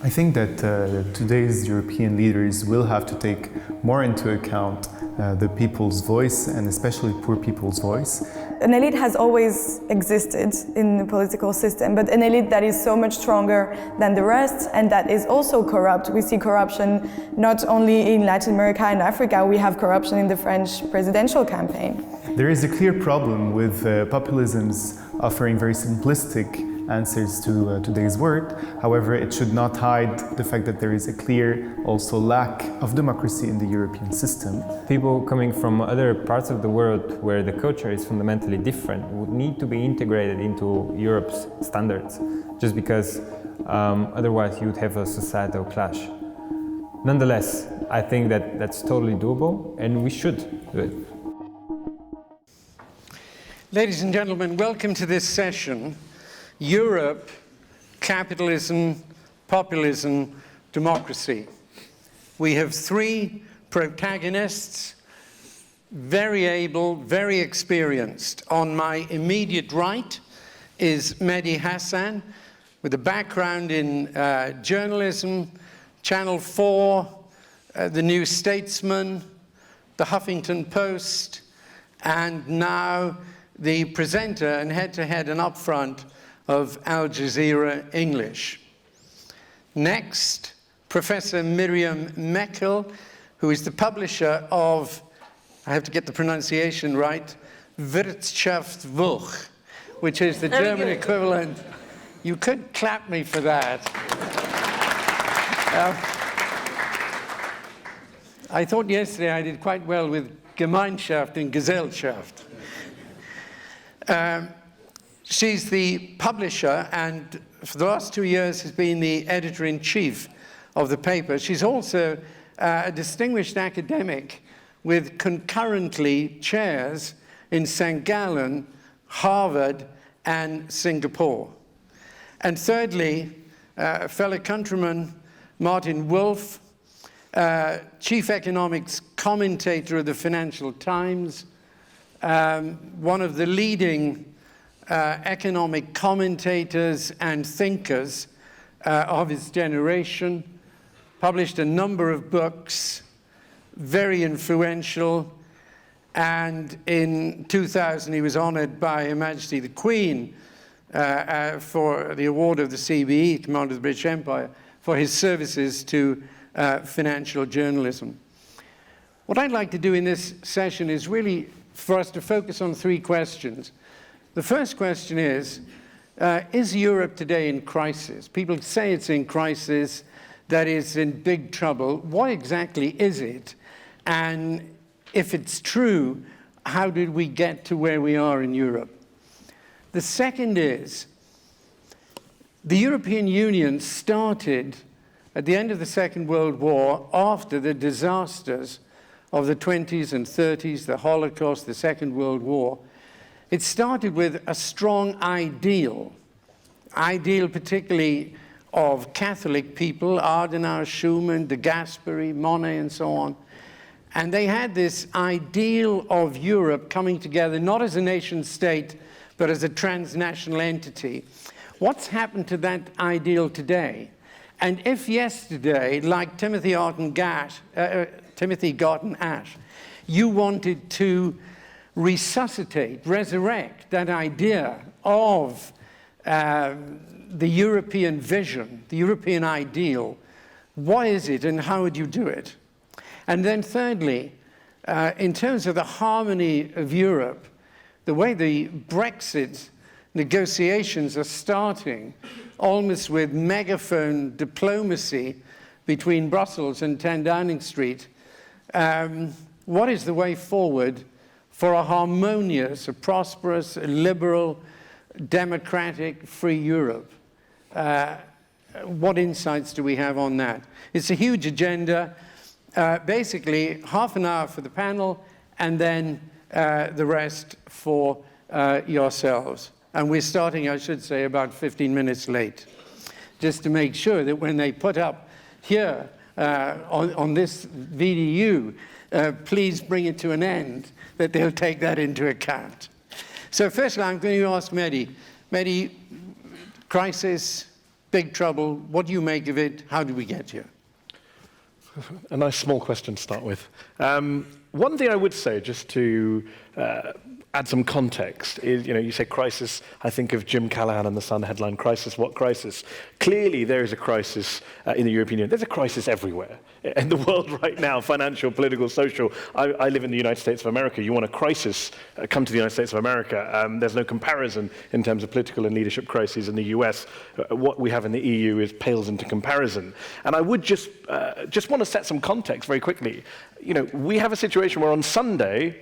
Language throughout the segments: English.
I think that today's European leaders will have to take more into account the people's voice, and especially poor people's voice. An elite has always existed in the political system, but an elite that is so much stronger than the rest and that is also corrupt. We see corruption not only in Latin America and Africa, we have corruption in the French presidential campaign. There is a clear problem with populisms offering very simplistic answers to today's world. However, it should not hide the fact that there is a clear also lack of democracy in the European system. People coming from other parts of the world where the culture is fundamentally different would need to be integrated into Europe's standards, just because otherwise you would have a societal clash. Nonetheless, I think that that's totally doable and we should do it. Ladies and gentlemen, welcome to this session. Europe, Capitalism, Populism, Democracy. We have three protagonists, very able, very experienced. On my immediate right is Mehdi Hasan, with a background in journalism, Channel 4, The New Statesman, The Huffington Post, and now the presenter and head-to-head and UpFront of Al Jazeera English. Next, Professor Miriam Meckel, who is the publisher of, I have to get the pronunciation right, WirtschaftsWoche, which is the German equivalent. You could clap me for that. I thought yesterday I did quite well with Gemeinschaft and Gesellschaft. She's the publisher and for the last 2 years has been the editor-in-chief of the paper. She's also a distinguished academic with concurrently chairs in St. Gallen, Harvard, and Singapore. And thirdly, fellow countryman Martin Wolf, chief economics commentator of the Financial Times, one of the leading economic commentators and thinkers of his generation, published a number of books, very influential, and in 2000 he was honored by Her Majesty the Queen for the award of the CBE, Commander of the British Empire, for his services to financial journalism. What I'd like to do in this session is really for us to focus on three questions. The first question is Europe today in crisis? People say it's in crisis, that it's in big trouble. What exactly is it? And if it's true, how did we get to where we are in Europe? The second is, the European Union started at the end of the Second World War, after the disasters of the 20s and 30s, the Holocaust, the Second World War. It started with a strong ideal particularly of Catholic people, Adenauer, Schumann, de Gasperi, Monnet, and so on. And they had this ideal of Europe coming together, not as a nation state, but as a transnational entity. What's happened to that ideal today? And if yesterday, like Timothy Garton Ash, you wanted to resuscitate, resurrect that idea of the European vision, the European ideal, what is it and how would you do it? And then thirdly, in terms of the harmony of Europe, the way the Brexit negotiations are starting, almost with megaphone diplomacy between Brussels and 10 Downing Street, what is the way forward for a harmonious, a prosperous, a liberal, democratic, free Europe? What insights do we have on that? It's a huge agenda. Basically, half an hour for the panel, and then the rest for yourselves. And we're starting, I should say, about 15 minutes late, just to make sure that when they put up here on this VDU, please bring it to an end, that they'll take that into account. So firstly, I'm going to ask Mehdi. Mehdi, crisis, big trouble? What do you make of it? How did we get here? A nice small question to start with. One thing I would say, just to add some context, is, you say crisis. I think of Jim Callahan and the Sun headline, "Crisis, what crisis?" Clearly, there is a crisis in the European Union. There's a crisis everywhere in the world right now, financial, political, social. I live in the United States of America. You want a crisis, come to the United States of America. There's no comparison in terms of political and leadership crises in the US. What we have in the EU pales into comparison. And I would just want to set some context very quickly. We have a situation where on Sunday,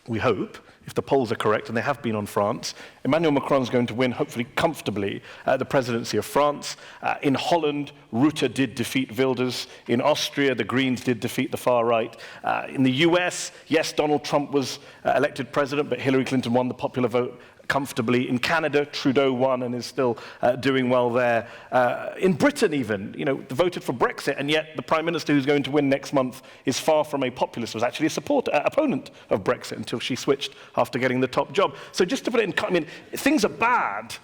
we hope, if the polls are correct, and they have been on France, Emmanuel Macron is going to win, hopefully comfortably, the presidency of France. In Holland, Rutte did defeat Wilders. In Austria, the Greens did defeat the far right. In the US, yes, Donald Trump was elected president, but Hillary Clinton won the popular vote comfortably. In Canada, Trudeau won and is still doing well there. In Britain even, they voted for Brexit, and yet the Prime Minister who's going to win next month is far from a populist, was actually a opponent of Brexit until she switched after getting the top job. So just to put it in, things are bad,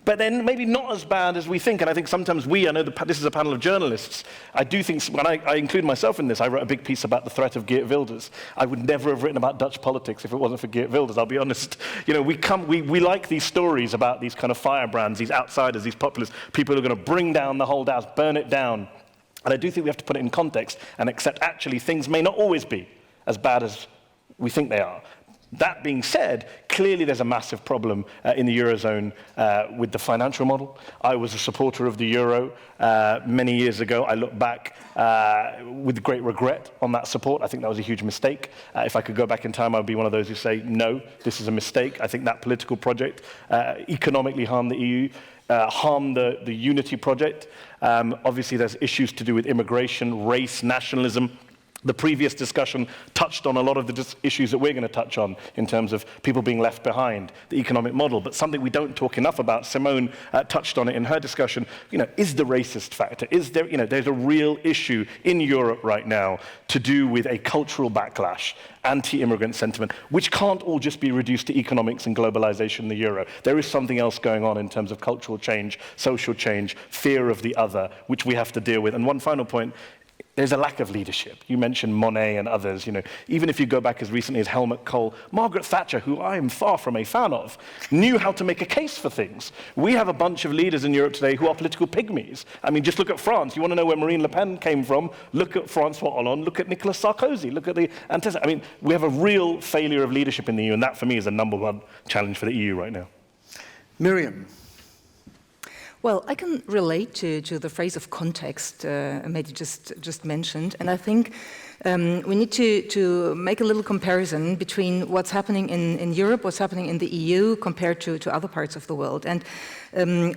but then maybe not as bad as we think. And I think sometimes I know this is a panel of journalists, I do think, when I include myself in this, I wrote a big piece about the threat of Geert Wilders. I would never have written about Dutch politics if it wasn't for Geert Wilders, I'll be honest. We like these stories about these kind of firebrands, these outsiders, these populists, people who are going to bring down the whole house, burn it down. And I do think we have to put it in context and accept actually things may not always be as bad as we think they are. That being said, clearly there's a massive problem in the Eurozone with the financial model. I was a supporter of the Euro many years ago. I look back with great regret on that support. I think that was a huge mistake. If I could go back in time, I would be one of those who say, no, this is a mistake. I think that political project economically harmed the EU, harmed the unity project. Obviously, there's issues to do with immigration, race, nationalism. The previous discussion touched on a lot of the issues that we're going to touch on in terms of people being left behind, the economic model, but something we don't talk enough about. Simone touched on it in her discussion, is the racist factor. Is there, there's a real issue in Europe right now to do with a cultural backlash, anti-immigrant sentiment, which can't all just be reduced to economics and globalization, the euro. There is something else going on in terms of cultural change, social change, fear of the other, which we have to deal with. And one final point, there's a lack of leadership. You mentioned Monet and others. Even if you go back as recently as Helmut Kohl, Margaret Thatcher, who I am far from a fan of, knew how to make a case for things. We have a bunch of leaders in Europe today who are political pygmies. Just look at France. You want to know where Marine Le Pen came from? Look at François Hollande. Look at Nicolas Sarkozy. Look at the antecedent. We have a real failure of leadership in the EU, and that, for me, is the number one challenge for the EU right now. Miriam. Well, I can relate to the phrase of context Mehdi just mentioned, and I think we need to make a little comparison between what's happening in Europe, what's happening in the EU compared to other parts of the world. And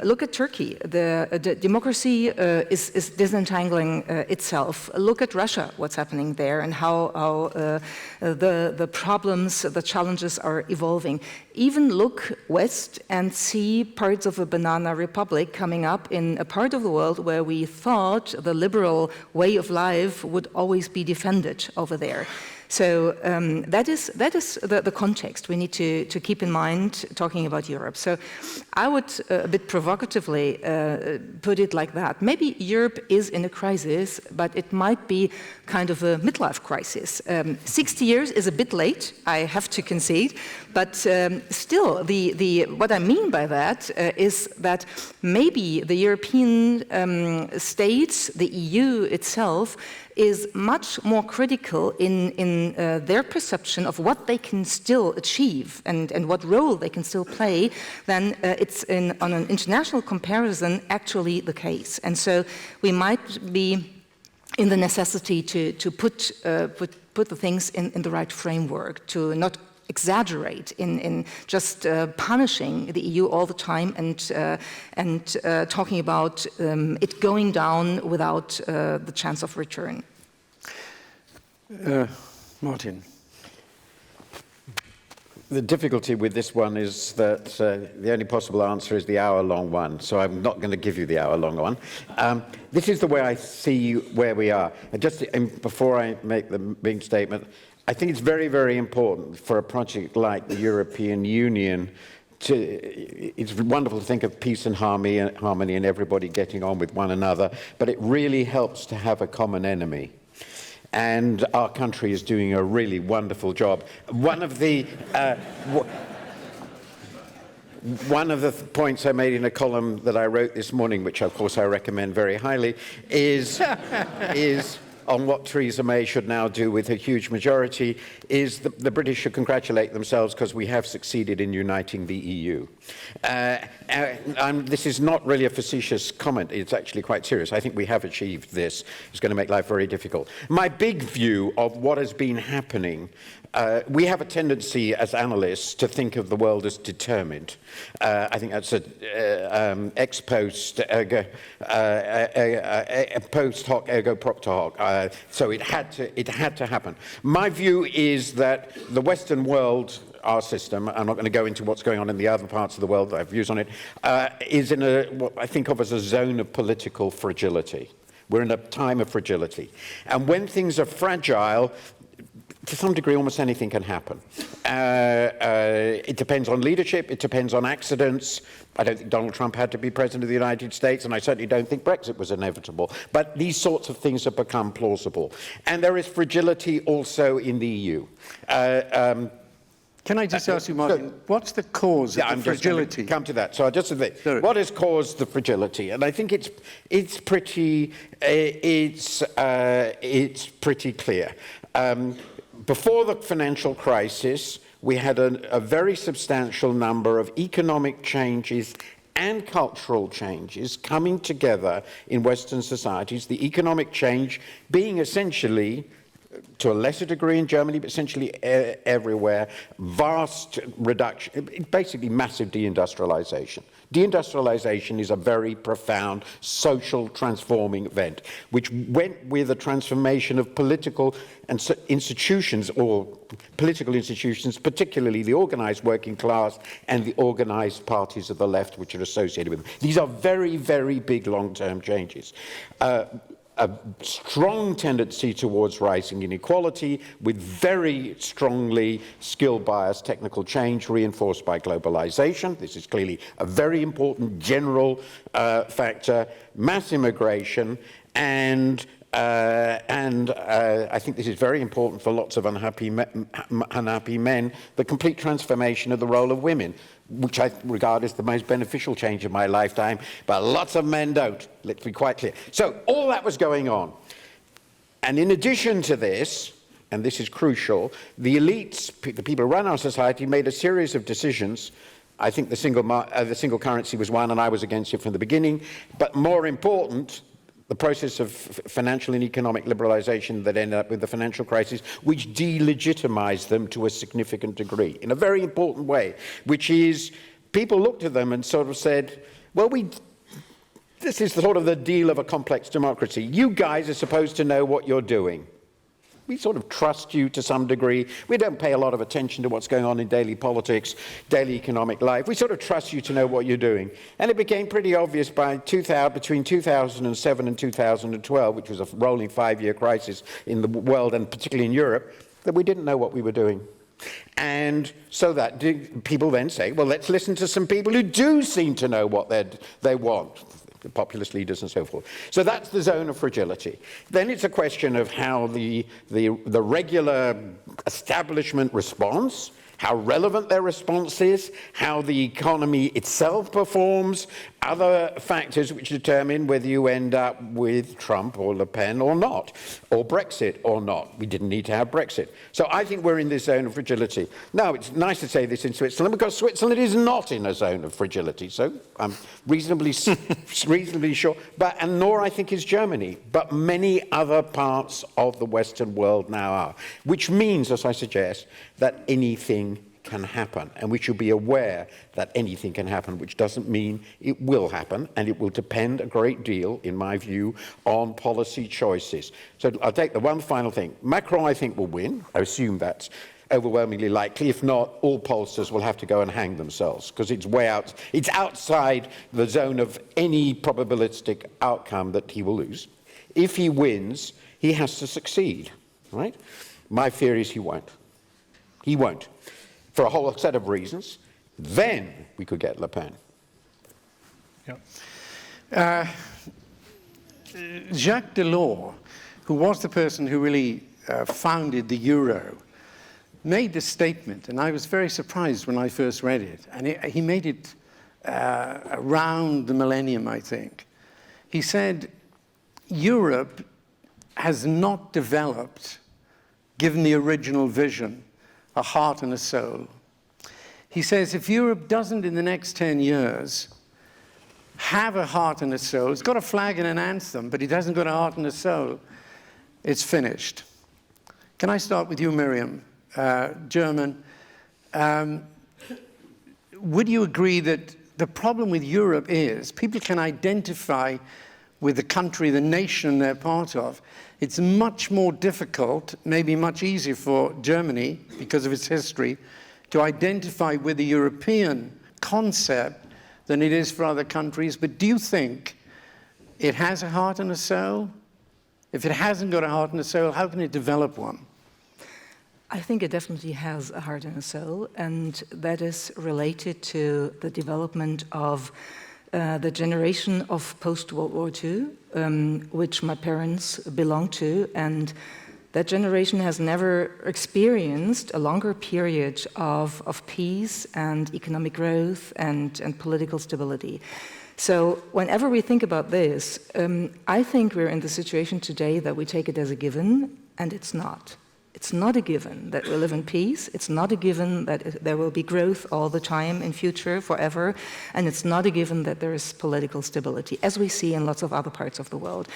look at Turkey. The democracy is disentangling itself. Look at Russia, what's happening there, and how the problems, the challenges are evolving. Even look west and see parts of a banana republic coming up in a part of the world where we thought the liberal way of life would always be defended over there. So that is the context we need to keep in mind talking about Europe. So I would a bit provocatively put it like that. Maybe Europe is in a crisis, but it might be kind of a midlife crisis. 60 years is a bit late, I have to concede, but still, what I mean by that is that maybe the European states, the EU itself, is much more critical in their perception of what they can still achieve and what role they can still play than it's on an international comparison actually the case. And so we might be in the necessity to put the things in the right framework, to not exaggerate in just punishing the EU all the time and talking about it going down without the chance of return. Martin. The difficulty with this one is that the only possible answer is the hour-long one, so I'm not going to give you the hour-long one. This is the way I see where we are. And just before I make the big statement, I think it's very, very important for a project like the European Union it's wonderful to think of peace and harmony and everybody getting on with one another, but it really helps to have a common enemy. And our country is doing a really wonderful job. One of the points I made in a column that I wrote this morning, which of course I recommend very highly, is on what Theresa May should now do with her huge majority, is the British should congratulate themselves because we have succeeded in uniting the EU. This is not really a facetious comment, it's actually quite serious. I think we have achieved this. It's going to make life very difficult. My big view of what has been happening, we have a tendency as analysts to think of the world as determined. I think that's ex post hoc ergo propter hoc. So it had to happen. My view is that the Western world, our system, I'm not going to go into what's going on in the other parts of the world, I have views on it, is in what I think of as a zone of political fragility. We're in a time of fragility. And when things are fragile, to some degree, almost anything can happen. It depends on leadership, it depends on accidents. I don't think Donald Trump had to be president of the United States, and I certainly don't think Brexit was inevitable. But these sorts of things have become plausible. And there is fragility also in the EU. Can I just ask you, Martin, what's the cause of the fragility? Just come to that. So I'll just say, what has caused the fragility? And I think it's pretty clear. Before the financial crisis, we had a very substantial number of economic changes and cultural changes coming together in Western societies. The economic change being essentially, to a lesser degree in Germany, but essentially everywhere, vast reduction, basically massive deindustrialization. Deindustrialization is a very profound social transforming event, which went with a transformation of political institutions, or political institutions, particularly the organized working class and the organized parties of the left, which are associated with them. These are very, very big long-term changes. A strong tendency towards rising inequality with very strongly skill-biased technical change reinforced by globalization. This is clearly a very important general factor. Mass immigration and I think this is very important for lots of unhappy men, the complete transformation of the role of women, which I regard as the most beneficial change of my lifetime, but lots of men don't. Let's be quite clear. So all that was going on. And in addition to this, and this is crucial, the elites, the people who run our society, made a series of decisions. I think the single currency was one, and I was against it from the beginning. But more important, the process of financial and economic liberalization that ended up with the financial crisis, which delegitimized them to a significant degree, in a very important way, which is people looked at them and sort of said, well, this is sort of the deal of a complex democracy. You guys are supposed to know what you're doing. We sort of trust you to some degree. We don't pay a lot of attention to what's going on in daily politics, daily economic life. We sort of trust you to know what you're doing. And it became pretty obvious between 2007 and 2012, which was a rolling 5-year crisis in the world and particularly in Europe, that we didn't know what we were doing. And so that people then say, well, let's listen to some people who do seem to know what they want. Populist leaders and so forth. So that's the zone of fragility. Then it's a question of how the regular establishment responds, how relevant their response is, how the economy itself performs, other factors which determine whether you end up with Trump or Le Pen or not, or Brexit or not. We didn't need to have Brexit. So I think we're in this zone of fragility. Now, it's nice to say this in Switzerland because Switzerland is not in a zone of fragility. So I'm reasonably sure, and nor I think is Germany, but many other parts of the Western world now are, which means, as I suggest, that anything can happen, and we should be aware that anything can happen, which doesn't mean it will happen, and it will depend a great deal, in my view, on policy choices. So I'll take the one final thing. Macron, I think, will win. I assume that's overwhelmingly likely. If not, all pollsters will have to go and hang themselves, because it's way out. It's outside the zone of any probabilistic outcome that he will lose. If he wins, he has to succeed, right? My fear is he won't. He won't, for a whole set of reasons. Then we could get Le Pen. Yeah. Jacques Delors, who was the person who really founded the euro, made this statement, and I was very surprised when I first read it. And he made it around the millennium, I think. He said, Europe has not developed, given the original vision, a heart and a soul. He says, if Europe doesn't in the next 10 years have a heart and a soul, it's got a flag and an anthem, but it hasn't got a heart and a soul, it's finished. Can I start with you, Miriam? German. Would you agree that the problem with Europe is people can identify with the country, the nation they're part of? It's much more difficult, maybe much easier for Germany, because of its history, to identify with the European concept than it is for other countries. But do you think it has a heart and a soul? If it hasn't got a heart and a soul, how can it develop one? I think it definitely has a heart and a soul, and that is related to the development of the generation of post-World War II, which my parents belong to, and that generation has never experienced a longer period of peace and economic growth and political stability. So whenever we think about this, I think we're in the situation today that we take it as a given, and it's not. It's not a given that we live in peace. It's not a given that there will be growth all the time in future, forever. And it's not a given that there is political stability, as we see in lots of other parts of the world.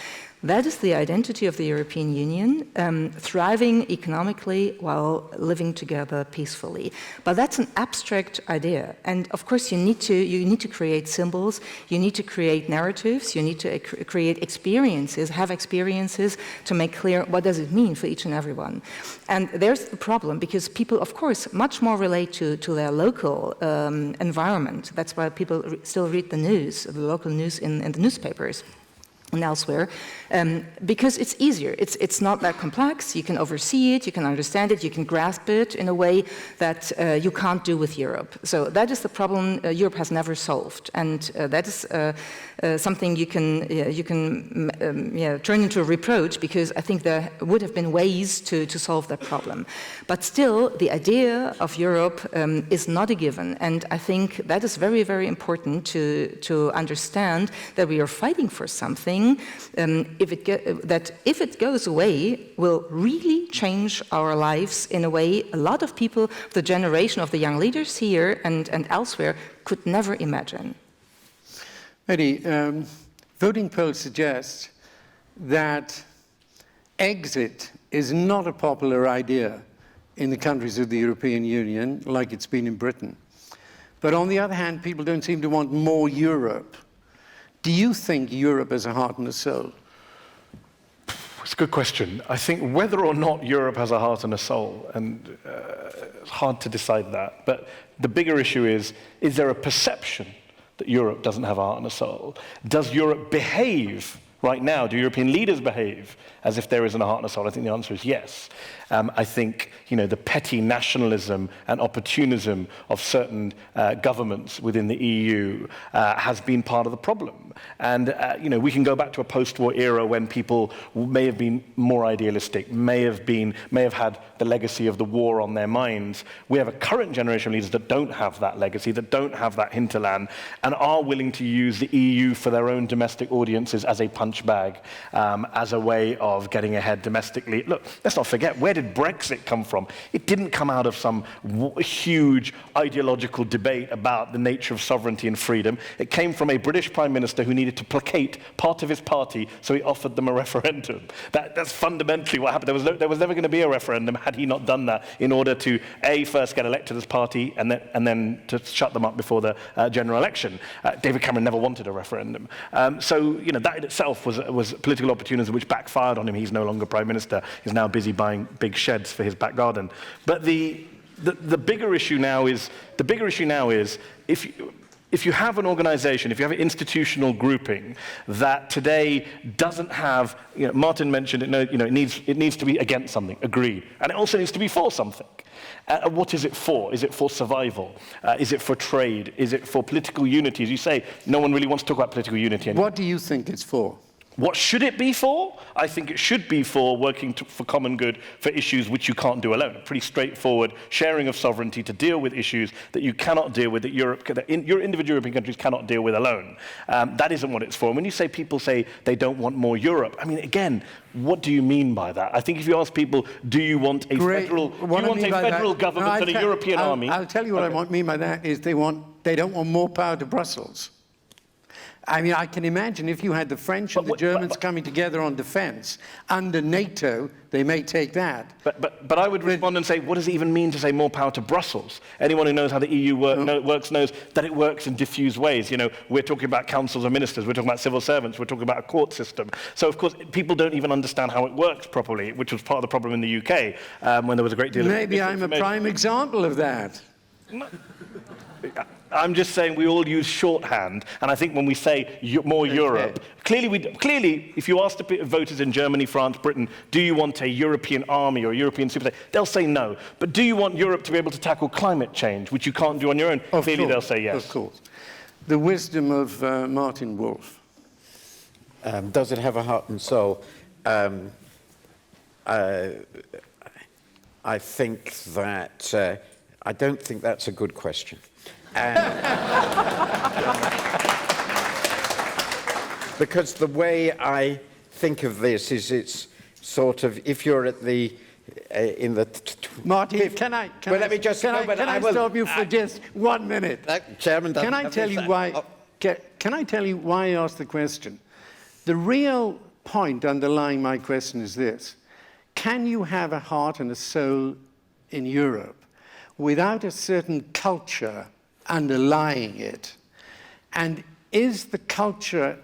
That is the identity of the European Union, thriving economically while living together peacefully. But that's an abstract idea. And of course, you need to create symbols, you need to create narratives, you need to create experiences, have experiences to make clear what does it mean for each and every one. And there's the problem, because people, of course, much more relate to their local environment. That's why people still read the news, the local news in the newspapers and elsewhere, because it's easier. It's not that complex. You can oversee it, you can understand it, you can grasp it in a way that you can't do with Europe. So that is the problem Europe has never solved, and that is something you can turn into a reproach, because I think there would have been ways to solve that problem. But still, the idea of Europe is not a given, and I think that is very, very important to understand that we are fighting for something. If it goes away, will really change our lives in a way a lot of people, the generation of the young leaders here and elsewhere, could never imagine. Mehdi, voting polls suggest that exit is not a popular idea in the countries of the European Union, like it's been in Britain. But on the other hand, people don't seem to want more Europe. Do you think Europe has a heart and a soul? It's a good question. I think whether or not Europe has a heart and a soul, and it's hard to decide that, but the bigger issue is there a perception that Europe doesn't have a heart and a soul? Does Europe behave right now? Do European leaders behave as if there isn't a heart and a soul? I think the answer is yes. I think the petty nationalism and opportunism of certain governments within the EU has been part of the problem. And we can go back to a post-war era when people may have been more idealistic, may have had the legacy of the war on their minds. We have a current generation of leaders that don't have that legacy, that don't have that hinterland, and are willing to use the EU for their own domestic audiences as a punch bag, as a way of getting ahead domestically. Look, let's not forget, where did Brexit come from? It didn't come out of some huge ideological debate about the nature of sovereignty and freedom. It came from a British Prime Minister who needed to placate part of his party, so he offered them a referendum. That's fundamentally what happened. There was never going to be a referendum had he not done that, in order to, A, first get elected as party, and then to shut them up before the general election. David Cameron never wanted a referendum. So that in itself was political opportunism, which backfired on him. He's no longer Prime Minister. He's now busy buying big sheds for his back garden. But the bigger issue now is if you have an organization, if you have an institutional grouping that today doesn't have, Martin mentioned it needs to be against something, agreed, and it also needs to be for something. What is it for? Is it for survival? Is it for trade? Is it for political unity? As you say, no one really wants to talk about political unity anymore. What do you think it's for? What should it be for? I think it should be for working for common good for issues which you can't do alone. A pretty straightforward sharing of sovereignty to deal with issues that you cannot deal with, that your individual European countries cannot deal with alone. That isn't what it's for. And when you say people say they don't want more Europe, I mean, again, what do you mean by that? I think if you ask people, do you want a federal government and a European army? I'll tell you what I mean by that is they don't want more power to Brussels. I mean, I can imagine if you had the French and the Germans coming together on defense under NATO, they may take that. But I would respond and say, what does it even mean to say more power to Brussels? Anyone who knows how the EU works knows that it works in diffuse ways. We're talking about councils of ministers, we're talking about civil servants, we're talking about a court system. So, of course, people don't even understand how it works properly, which was part of the problem in the UK when there was a great deal of Maybe I'm a prime example of that. I'm just saying we all use shorthand, and I think when we say more Europe, clearly, if you ask the voters in Germany, France, Britain, do you want a European army or a European superstate? They'll say no. But do you want Europe to be able to tackle climate change, which you can't do on your own? Clearly, they'll say yes. Of course. The wisdom of Martin Wolf. Does it have a heart and soul? I think that I don't think that's a good question. Because the way I think of this is it's sort of, if you're at the in the Martin, can I stop you for just 1 minute? Chairman, can I tell you why? Can I tell you why I asked the question? The real point underlying my question is this: can you have a heart and a soul in Europe without a certain culture underlying it? And has the culture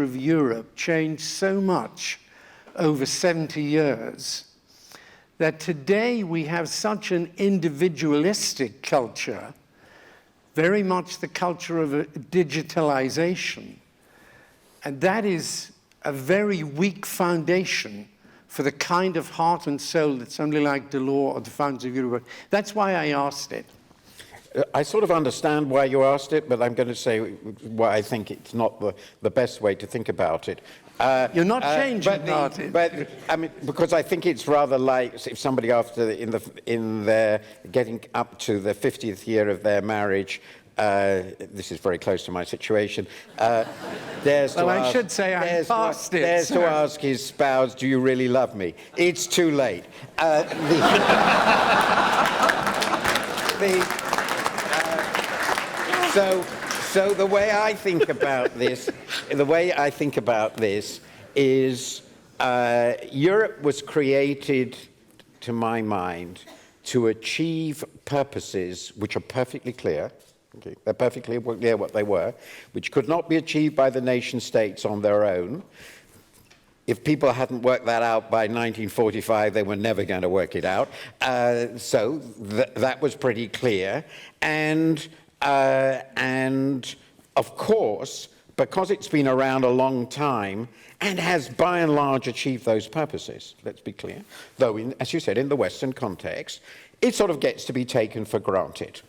of Europe changed so much over 70 years that today we have such an individualistic culture, very much the culture of digitalization, and that is a very weak foundation for the kind of heart and soul that somebody like Delors or the founders of Europe. That's why I asked it. I sort of understand why you asked it, but I'm going to say why I think it's not the best way to think about it. You're not changing, Martin. But I mean, because I think it's rather like if somebody in their getting up to the 50th year of their marriage. This is very close to my situation. Dares to ask his spouse, "Do you really love me?" It's too late. So the way I think about this, is Europe was created, to my mind, to achieve purposes which are perfectly clear. Okay. They're perfectly clear what they were, which could not be achieved by the nation states on their own. If people hadn't worked that out by 1945, they were never going to work it out. So that was pretty clear. And of course, because it's been around a long time and has by and large achieved those purposes, let's be clear, though, as you said, in the Western context, it sort of gets to be taken for granted.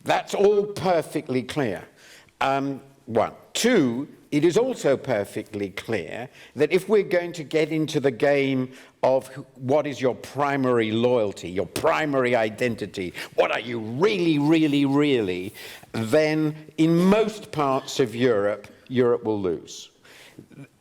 That's all perfectly clear. One. Two, it is also perfectly clear that if we're going to get into the game of what is your primary loyalty, your primary identity, what are you really, really, really, then in most parts of Europe, Europe will lose.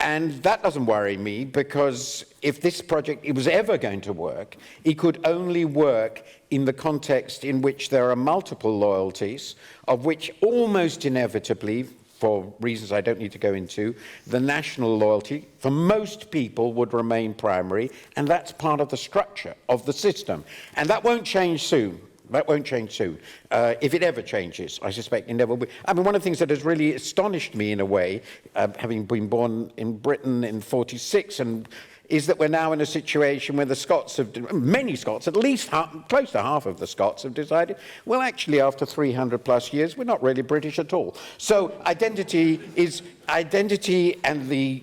And that doesn't worry me, because if this project was ever going to work, it could only work in the context in which there are multiple loyalties, of which almost inevitably, for reasons I don't need to go into, the national loyalty for most people would remain primary, and that's part of the structure of the system. And that won't change soon. That won't change soon. If it ever changes, I suspect it never will. I mean, one of the things that has really astonished me in a way, having been born in Britain in '46, and is that we're now in a situation where the Scots many Scots, at least close to half of the Scots have decided, well, actually, after 300 plus years, we're not really British at all. So identity and the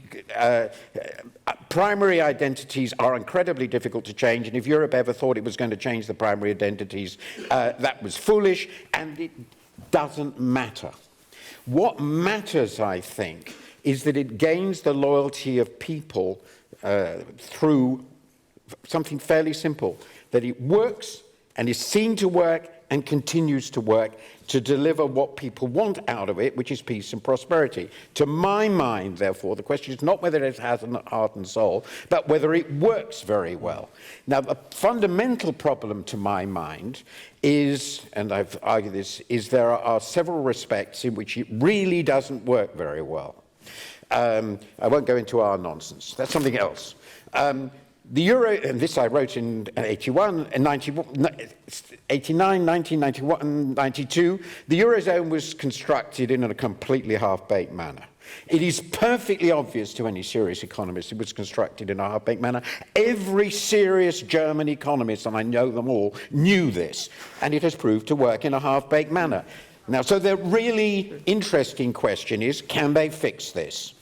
primary identities are incredibly difficult to change, and if Europe ever thought it was going to change the primary identities, that was foolish, and it doesn't matter. What matters, I think, is that it gains the loyalty of people through something fairly simple, that it works and is seen to work and continues to work to deliver what people want out of it, which is peace and prosperity. To my mind, therefore, the question is not whether it has a heart and soul, but whether it works very well. Now, the fundamental problem to my mind is, and I've argued this, is there are several respects in which it really doesn't work very well. I won't go into our nonsense. That's something else. The euro, and this I wrote in 81, 89, 1991, 92, the Eurozone was constructed in a completely half-baked manner. It is perfectly obvious to any serious economist it was constructed in a half-baked manner. Every serious German economist, and I know them all, knew this, and it has proved to work in a half-baked manner. Now, so the really interesting question is, can they fix this?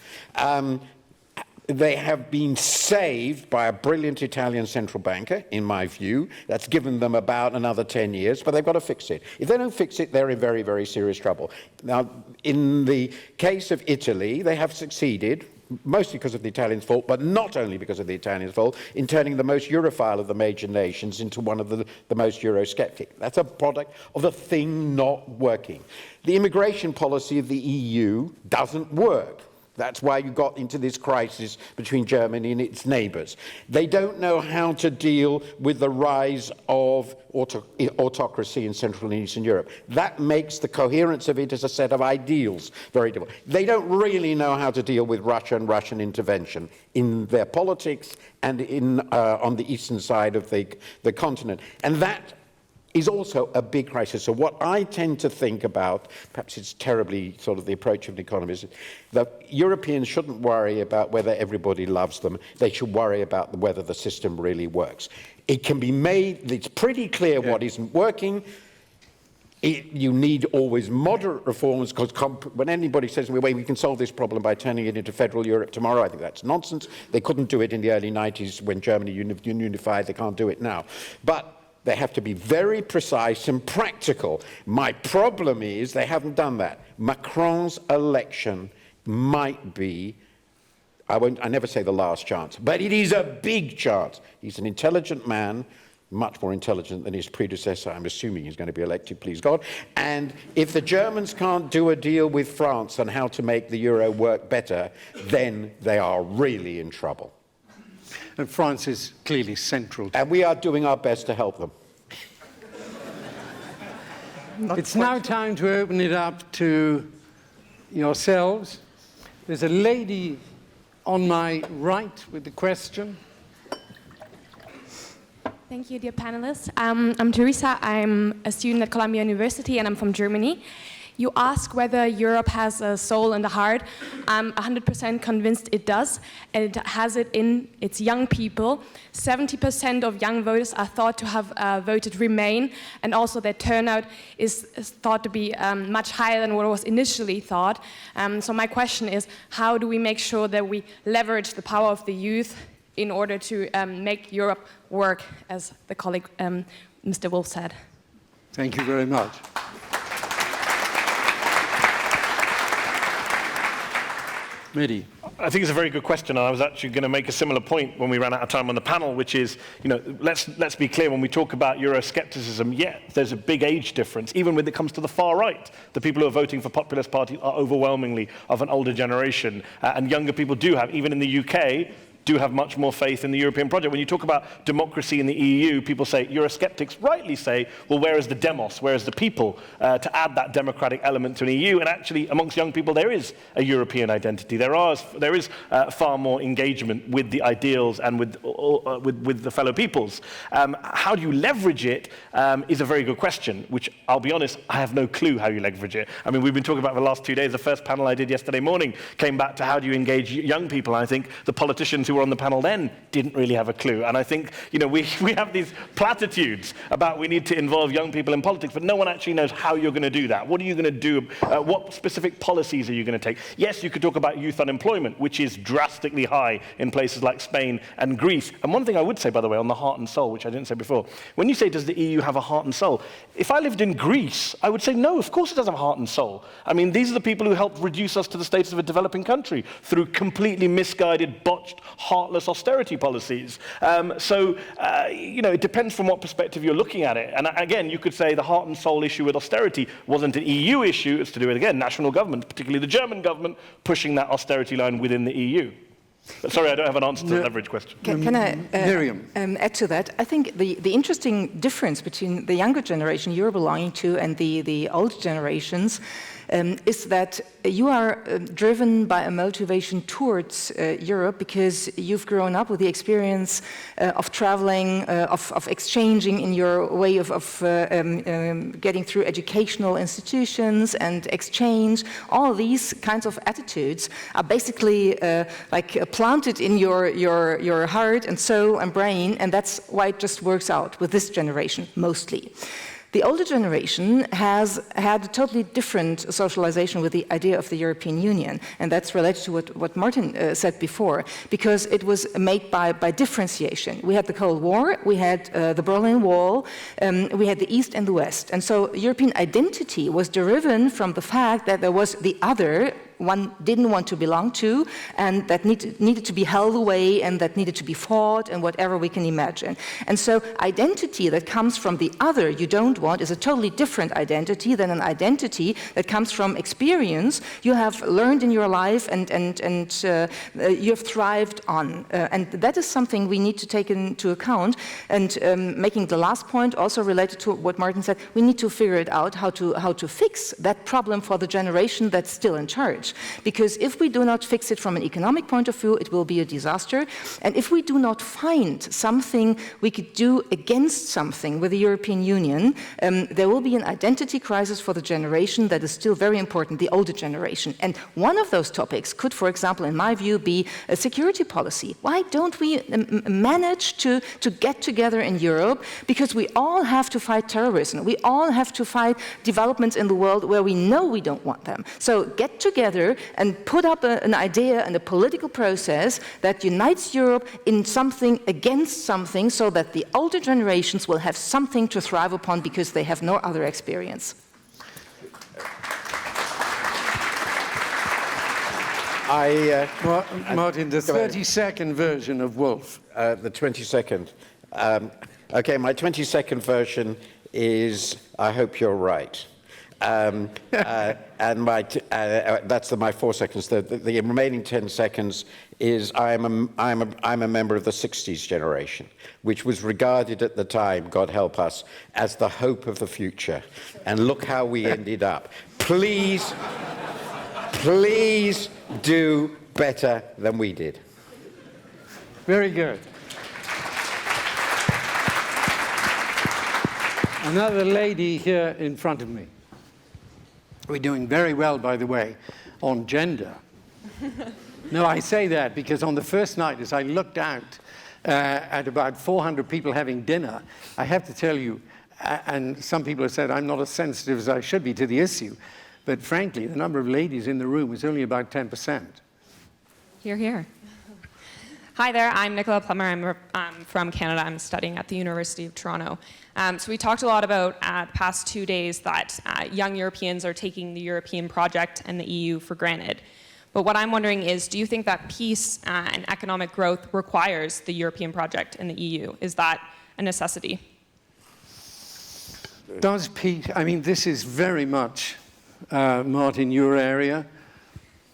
They have been saved by a brilliant Italian central banker, in my view. That's given them about another 10 years, but they've got to fix it. If they don't fix it, they're in very, very serious trouble. Now, in the case of Italy, they have succeeded, mostly because of the Italians' fault, but not only because of the Italians' fault, in turning the most Europhile of the major nations into one of the most Eurosceptic. That's a product of the thing not working. The immigration policy of the EU doesn't work. That's why you got into this crisis between Germany and its neighbours. They don't know how to deal with the rise of autocracy in Central and Eastern Europe. That makes the coherence of it as a set of ideals very difficult. They don't really know how to deal with Russia and Russian intervention in their politics and on the eastern side of the continent. And that is also a big crisis. So what I tend to think about, perhaps it's terribly sort of the approach of an economist, that Europeans shouldn't worry about whether everybody loves them. They should worry about whether the system really works. It can be made, it's pretty clear what isn't working. You need always moderate reforms, because when anybody says, well, we can solve this problem by turning it into federal Europe tomorrow, I think that's nonsense. They couldn't do it in the early 90s when Germany unified. They can't do it now. But they have to be very precise and practical. My problem is they haven't done that. Macron's election might be, I never say the last chance, but it is a big chance. He's an intelligent man, much more intelligent than his predecessor. I'm assuming he's going to be elected, please God. And if the Germans can't do a deal with France on how to make the euro work better, then they are really in trouble. And France is clearly central. And we are doing our best to help them. It's now time to open it up to yourselves. There's a lady on my right with the question. Thank you, dear panelists. I'm Teresa. I'm a student at Columbia University, and I'm from Germany. You ask whether Europe has a soul and a heart. I'm 100% convinced it does, and it has it in its young people. 70% of young voters are thought to have voted Remain, and also their turnout is thought to be much higher than what was initially thought. So my question is, how do we make sure that we leverage the power of the youth in order to make Europe work, as the colleague Mr. Wolf said? Thank you very much. Mehdi. I think it's a very good question. I was actually going to make a similar point when we ran out of time on the panel, which is, let's be clear, when we talk about Euroscepticism, there's a big age difference, even when it comes to the far right. The people who are voting for populist parties are overwhelmingly of an older generation, and younger people do have, even in the UK, do have much more faith in the European project. When you talk about democracy in the EU, people say, Eurosceptics rightly say, well, where is the demos, where is the people, to add that democratic element to an EU? And actually, amongst young people, there is a European identity. There is far more engagement with the ideals and with the fellow peoples. How do you leverage it is a very good question, which, I'll be honest, I have no clue how you leverage it. I mean, we've been talking about for the last 2 days. The first panel I did yesterday morning came back to how do you engage young people. And I think the politicians who were on the panel then didn't really have a clue. And I think, you know, we have these platitudes about we need to involve young people in politics, but no one actually knows how you're going to do that. What are you going to do? What specific policies are you going to take? Yes, you could talk about youth unemployment, which is drastically high in places like Spain and Greece. And one thing I would say, by the way, on the heart and soul, which I didn't say before, when you say, does the EU have a heart and soul? If I lived in Greece, I would say, no, of course it doesn't have a heart and soul. I mean, these are the people who helped reduce us to the status of a developing country through completely misguided, botched, heartless austerity policies. You know, it depends from what perspective you're looking at it. And again, you could say the heart and soul issue with austerity wasn't an EU issue. It's to do with, again, national government, particularly the German government, pushing that austerity line within the EU. But sorry, I don't have an answer to the leverage question. Can I Miriam. add to that? I think the interesting difference between the younger generation you're belonging to and the old generations is that you are driven by a motivation towards Europe because you've grown up with the experience of traveling, of exchanging in your way of getting through educational institutions and exchange. All these kinds of attitudes are basically planted in your heart and soul and brain, and that's why it just works out with this generation mostly. The older generation has had a totally different socialization with the idea of the European Union, and that's related to what Martin said before, because it was made by differentiation. We had the Cold War, we had the Berlin Wall, we had the East and the West, and so European identity was derived from the fact that there was the other one didn't want to belong to, and that needed to be held away, and that needed to be fought, and whatever we can imagine. And so identity that comes from the other you don't want is a totally different identity than an identity that comes from experience you have learned in your life and you have thrived on. And that is something we need to take into account. And making the last point also related to what Martin said, we need to figure it out how to fix that problem for the generation that's still in charge. Because if we do not fix it from an economic point of view, it will be a disaster. And if we do not find something we could do against something with the European Union, there will be an identity crisis for the generation that is still very important, the older generation. And one of those topics could, for example, in my view, be a security policy. Why don't we manage to get together in Europe? Because we all have to fight terrorism. We all have to fight developments in the world where we know we don't want them. So get together and put up an idea and a political process that unites Europe in something against something so that the older generations will have something to thrive upon because they have no other experience. Martin, the 30-second version of Wolf. The 20-second. Okay, my 20-second version is, I hope you're right. And that's my 4 seconds. The remaining 10 seconds is I'm a member of the 60s generation, which was regarded at the time, God help us, as the hope of the future. And look how we ended up. Please do better than we did. Very good. Another lady here in front of me. We're doing very well, by the way, on gender. No, I say that because on the first night, as I looked out at about 400 people having dinner, I have to tell you, and some people have said I'm not as sensitive as I should be to the issue, but frankly, the number of ladies in the room was only about 10%. Hear, hear. Hi there, I'm Nicola Plummer. I'm from Canada. I'm studying at the University of Toronto. So we talked a lot about the past 2 days that young Europeans are taking the European project and the EU for granted. But what I'm wondering is, do you think that peace and economic growth requires the European project and the EU? Is that a necessity? Does peace, I mean, this is very much, Martin, your area.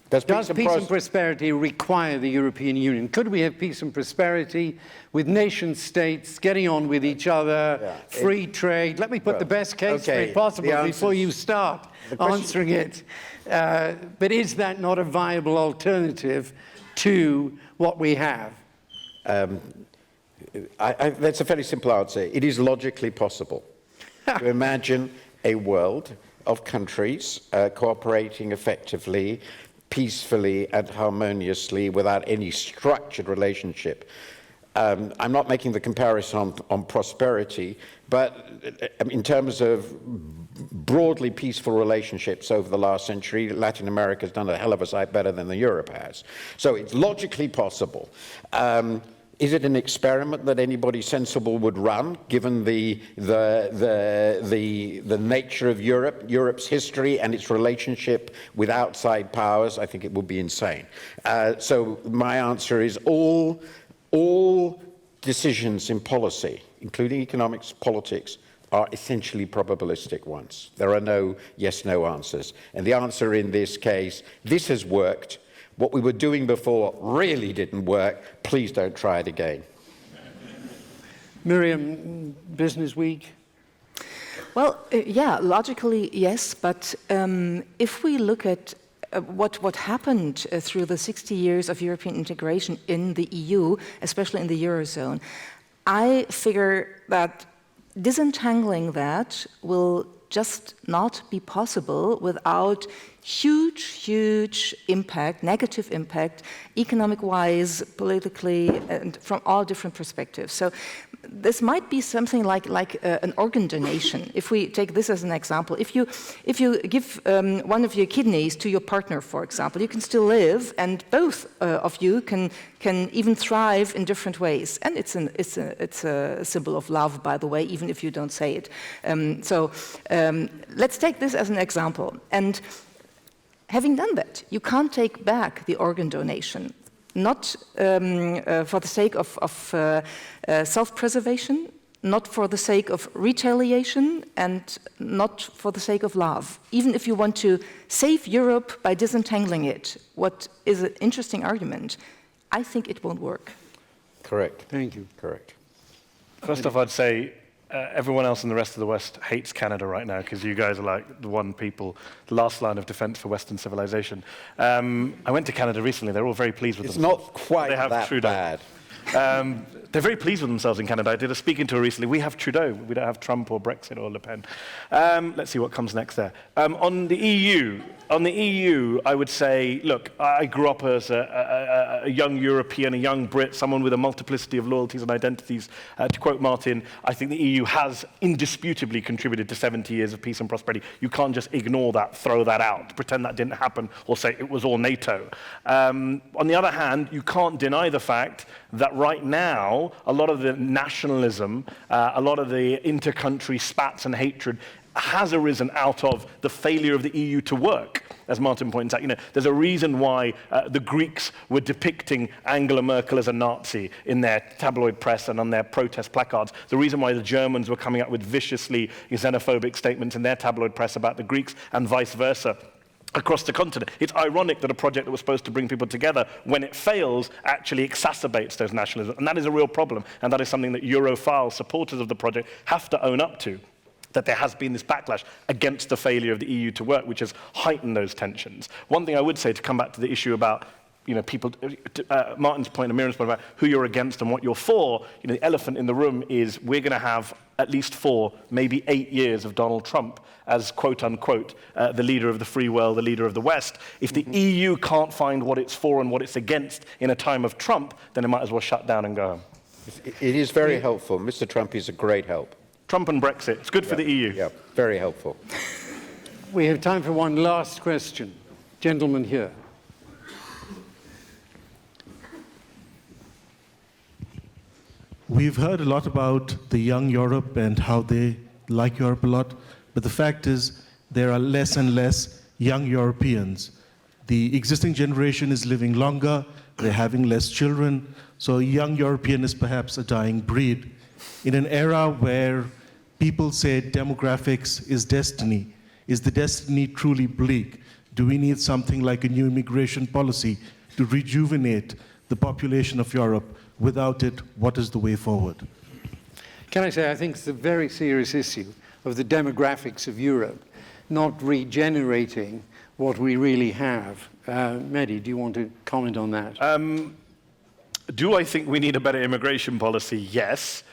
Does peace and prosperity require the European Union? Could we have peace and prosperity with nation states getting on with each other, free trade? Let me put the best case for it possible before you start answering it. But is that not a viable alternative to what we have? That's a fairly simple answer. It is logically possible to imagine a world of countries cooperating effectively, peacefully and harmoniously without any structured relationship. I'm not making the comparison on prosperity, but in terms of broadly peaceful relationships over the last century, Latin America has done a hell of a sight better than Europe has. So it's logically possible. Is it an experiment that anybody sensible would run, given the nature of Europe, Europe's history and its relationship with outside powers? I think it would be insane. So my answer is all decisions in policy, including economics, politics, are essentially probabilistic ones. There are no yes-no answers. And the answer in this case, this has worked. What we were doing before really didn't work. Please don't try it again. Miriam, Business Week? Well, yeah, logically, yes. But if we look at what happened through the 60 years of European integration in the EU, especially in the Eurozone, I figure that disentangling that will just not be possible without huge impact, negative impact, economic-wise, politically, and from all different perspectives. So this might be something like an organ donation. If we take this as an example, if you give one of your kidneys to your partner, for example, you can still live, and both of you can even thrive in different ways. And it's a symbol of love, by the way, even if you don't say it. Let's take this as an example. And having done that, you can't take back the organ donation. Not for the sake of self-preservation, not for the sake of retaliation, and not for the sake of love. Even if you want to save Europe by disentangling it, what is an interesting argument, I think it won't work. Correct. Thank you. Correct. First off, I'd say everyone else in the rest of the West hates Canada right now because you guys are like the last line of defense for Western civilization. I went to Canada recently. They're all very pleased with themselves. It's not quite that Trudeau. bad. They're very pleased with themselves in Canada. I did a speaking tour recently. We have Trudeau. We don't have Trump or Brexit or Le Pen. Let's see what comes next there. On the EU, I would say, look, I grew up as a young European, a young Brit, someone with a multiplicity of loyalties and identities. To quote Martin, I think the EU has indisputably contributed to 70 years of peace and prosperity. You can't just ignore that, throw that out, pretend that didn't happen, or say it was all NATO. On the other hand, you can't deny the fact that right now, a lot of the nationalism, a lot of the inter-country spats and hatred has arisen out of the failure of the EU to work. As Martin points out, there's a reason why the Greeks were depicting Angela Merkel as a Nazi in their tabloid press and on their protest placards. The reason why the Germans were coming up with viciously xenophobic statements in their tabloid press about the Greeks and vice versa. Across the continent. It's ironic that a project that was supposed to bring people together, when it fails, actually exacerbates those nationalisms. And that is a real problem. And that is something that Europhile supporters of the project have to own up to, that there has been this backlash against the failure of the EU to work, which has heightened those tensions. One thing I would say, to come back to the issue about people, Martin's point and Miriam's point about who you're against and what you're for, the elephant in the room is we're going to have at least 4, maybe 8 years of Donald Trump as quote-unquote the leader of the free world, the leader of the West. If the EU can't find what it's for and what it's against in a time of Trump, then it might as well shut down and go home. It is very helpful. Mr. Trump is a great help. Trump and Brexit. It's good for the EU. Yeah, very helpful. We have time for one last question. Gentleman here. We've heard a lot about the young Europe and how they like Europe a lot, but the fact is there are less and less young Europeans. The existing generation is living longer, they're having less children, so a young European is perhaps a dying breed. In an era where people say demographics is destiny, is the destiny truly bleak? Do we need something like a new immigration policy to rejuvenate the population of Europe? Without it, what is the way forward? Can I say, I think it's a very serious issue of the demographics of Europe, not regenerating what we really have. Mehdi, do you want to comment on that? Do I think we need a better immigration policy? Yes.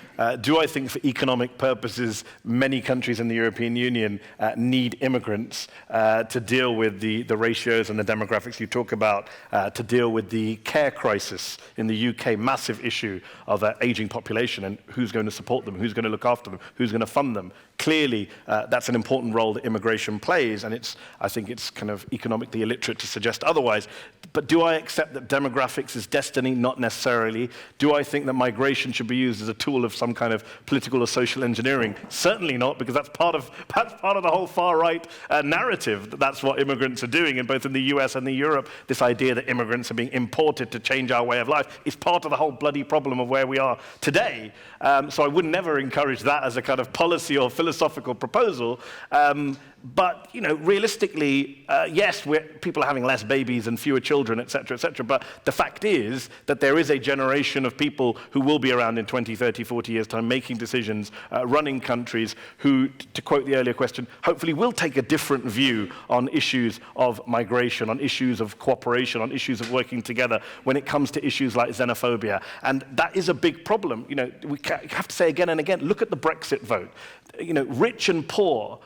do I think for economic purposes, many countries in the European Union need immigrants to deal with the ratios and the demographics you talk about, to deal with the care crisis in the UK, massive issue of an aging population and who's going to support them, who's going to look after them, who's going to fund them. Clearly, that's an important role that immigration plays, and I think it's kind of economically illiterate to suggest otherwise. But do I accept that demographics is destiny? Not necessarily. Do I think that migration should be used as a tool of some kind of political or social engineering? Certainly not, because that's part of the whole far-right narrative. That's what immigrants are doing, and both in the US and in Europe, this idea that immigrants are being imported to change our way of life is part of the whole bloody problem of where we are today. So I would never encourage that as a kind of policy or philosophical proposal. But, you know, realistically, yes, people are having less babies and fewer children, et cetera, but the fact is that there is a generation of people who will be around in 20, 30, 40 years' time making decisions, running countries, who, to quote the earlier question, hopefully will take a different view on issues of migration, on issues of cooperation, on issues of working together when it comes to issues like xenophobia. And that is a big problem. You know, we have to say again and again, look at the Brexit vote. You know, rich and poor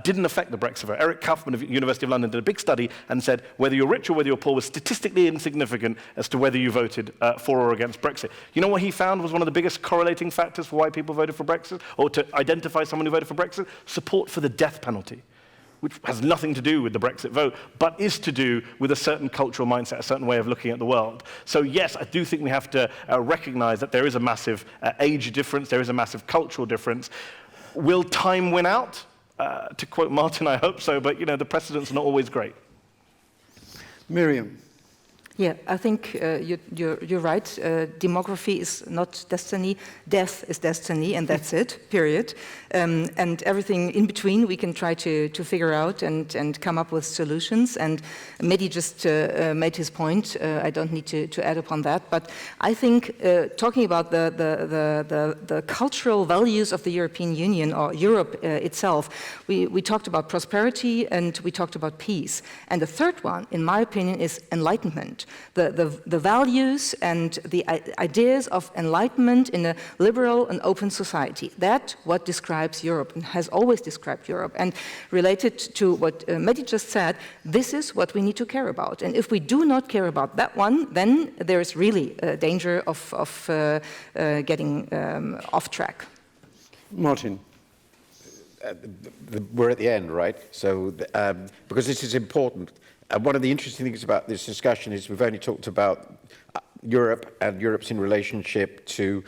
didn't affect the Brexit vote. Eric Kaufman of the University of London did a big study and said whether you're rich or whether you're poor was statistically insignificant as to whether you voted for or against Brexit. You know what he found was one of the biggest correlating factors for why people voted for Brexit, or to identify someone who voted for Brexit? Support for the death penalty, which has nothing to do with the Brexit vote, but is to do with a certain cultural mindset, a certain way of looking at the world. So yes, I do think we have to recognize that there is a massive age difference, there is a massive cultural difference. Will time win out? To quote Martin, I hope so, but you know, the precedent's not always great. Miriam. Yeah, I think you're right. Demography is not destiny. Death is destiny, and that's it, period. And everything in between we can try to figure out and come up with solutions. And Mehdi just made his point. I don't need to add upon that. But I think talking about the cultural values of the European Union, or Europe itself, we talked about prosperity and we talked about peace. And the third one, in my opinion, is enlightenment. The values and the ideas of enlightenment in a liberal and open society. That's what describes Europe and has always described Europe. And related to what Mehdi just said, this is what we need to care about. And if we do not care about that one, then there is really a danger of getting off track. Martin. We're at the end, right? So, because this is important. One of the interesting things about this discussion is we've only talked about Europe and Europe's in relationship to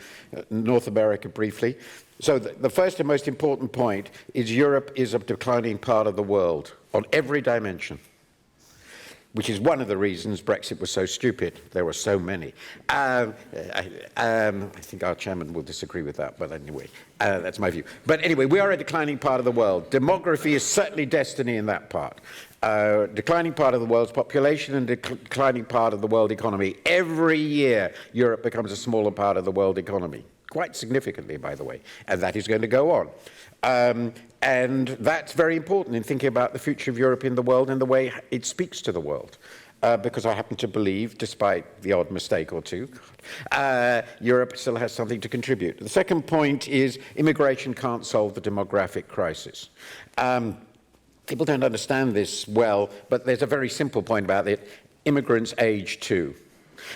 North America briefly. So the first and most important point is Europe is a declining part of the world on every dimension, which is one of the reasons Brexit was so stupid. There were so many. I think our chairman will disagree with that, but anyway, that's my view. But anyway, we are a declining part of the world. Demography is certainly destiny in that part. Declining part of the world's population and declining part of the world economy. Every year, Europe becomes a smaller part of the world economy, quite significantly, by the way, and that is going to go on. And that's very important in thinking about the future of Europe in the world and the way it speaks to the world. Because I happen to believe, despite the odd mistake or two, Europe still has something to contribute. The second point is immigration can't solve the demographic crisis. People don't understand this well, but there's a very simple point about it. Immigrants age too.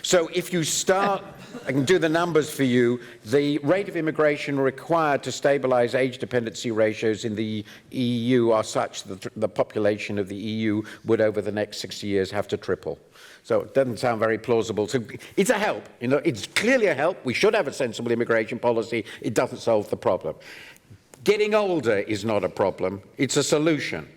So if you start, I can do the numbers for you, the rate of immigration required to stabilize age dependency ratios in the EU are such that the population of the EU would over the next 60 years have to triple. So it doesn't sound very plausible. So it's a help, you know, it's clearly a help. We should have a sensible immigration policy. It doesn't solve the problem. Getting older is not a problem, it's a solution.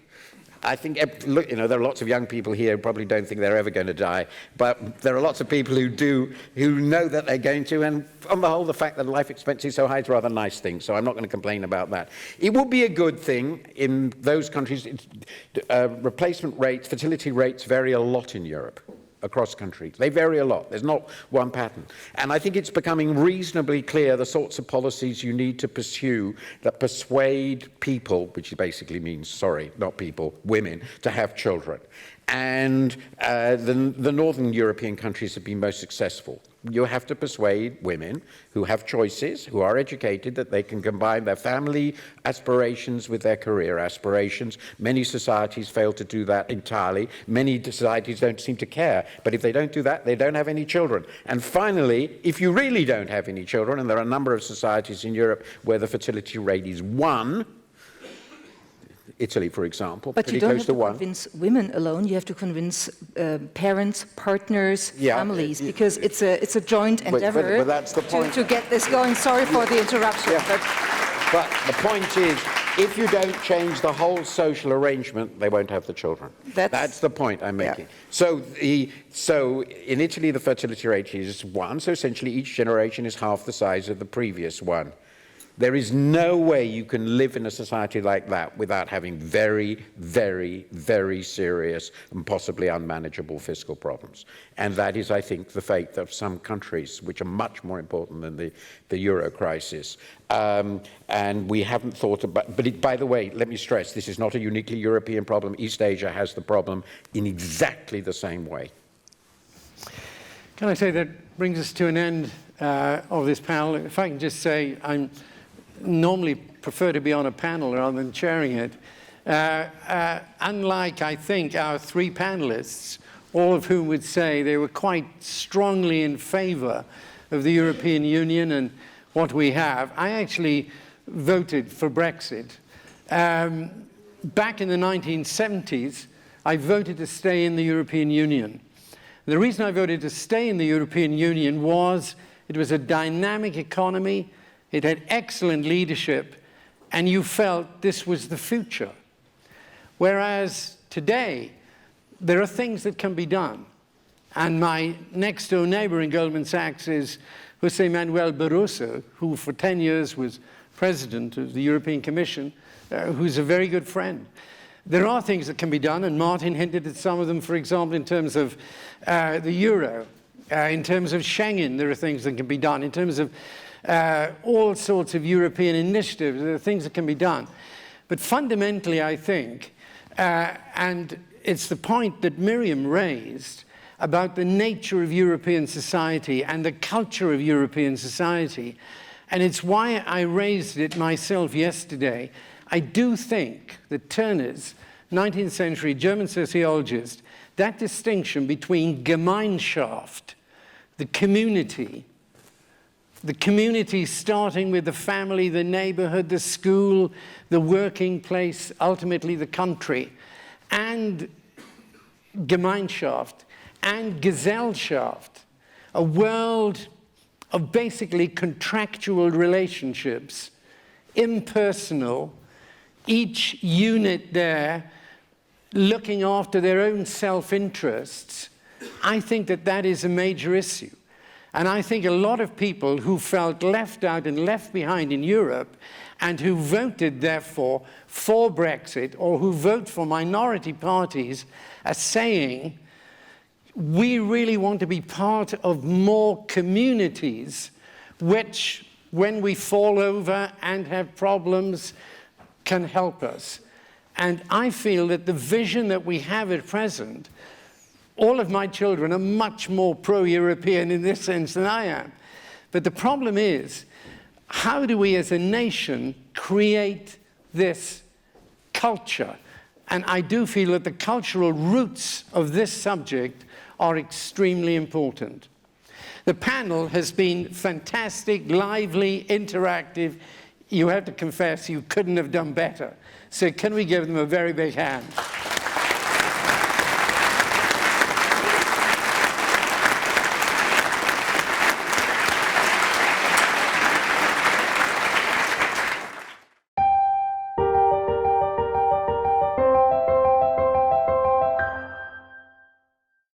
I think, you know, there are lots of young people here who probably don't think they're ever going to die, but there are lots of people who do, who know that they're going to, and on the whole, the fact that life expectancy is so high is a rather nice thing, so I'm not going to complain about that. It would be a good thing in those countries. Replacement rates, fertility rates vary a lot in Europe. Across countries. They vary a lot. There's not one pattern. And I think it's becoming reasonably clear the sorts of policies you need to pursue that persuade people, which basically means, sorry, not people, women, to have children. And the northern European countries have been most successful. You have to persuade women who have choices, who are educated, that they can combine their family aspirations with their career aspirations. Many societies fail to do that entirely. Many societies don't seem to care. But if they don't do that, they don't have any children. And finally, if you really don't have any children, and there are a number of societies in Europe where the fertility rate is 1, Italy, for example, but pretty you don't close have to to 1. convince women alone. You have to convince parents, partners, families, because it's a joint endeavor but that's the point. To get this going. Sorry for the interruption. Yeah. But the point is, if you don't change the whole social arrangement, they won't have the children. That's the point I'm making. Yeah. So in Italy, the fertility rate is 1, so essentially each generation is half the size of the previous one. There is no way you can live in a society like that without having very, very, very serious and possibly unmanageable fiscal problems. And that is, I think, the fate of some countries, which are much more important than the euro crisis. And we haven't thought about, but by the way, let me stress, this is not a uniquely European problem. East Asia has the problem in exactly the same way. Can I say that brings us to an end of this panel? If I can just say, I'm normally prefer to be on a panel rather than chairing it. Unlike, I think, our 3 panelists, all of whom would say they were quite strongly in favor of the European Union and what we have, I actually voted for Brexit. Back in the 1970s, I voted to stay in the European Union. The reason I voted to stay in the European Union was it was a dynamic economy. It had excellent leadership, and you felt this was the future. Whereas today, there are things that can be done. And my next-door neighbor in Goldman Sachs is José Manuel Barroso, who for 10 years was president of the European Commission, who's a very good friend. There are things that can be done, and Martin hinted at some of them, for example, in terms of the euro, in terms of Schengen, there are things that can be done, in terms of all sorts of European initiatives, there are things that can be done. But fundamentally, I think, and it's the point that Miriam raised about the nature of European society and the culture of European society, and it's why I raised it myself yesterday. I do think that Turner's 19th century German sociologist, that distinction between Gemeinschaft, the community starting with the family, the neighborhood, the school, the working place, ultimately the country, and Gemeinschaft and Gesellschaft, a world of basically contractual relationships, impersonal, each unit there looking after their own self-interests. I think that that is a major issue. And I think a lot of people who felt left out and left behind in Europe and who voted, therefore, for Brexit or who vote for minority parties are saying, we really want to be part of more communities which, when we fall over and have problems, can help us. And I feel that the vision that we have at present, all of my children are much more pro-European in this sense than I am. But the problem is, how do we as a nation create this culture? And I do feel that the cultural roots of this subject are extremely important. The panel has been fantastic, lively, interactive. You have to confess you couldn't have done better. So can we give them a very big hand?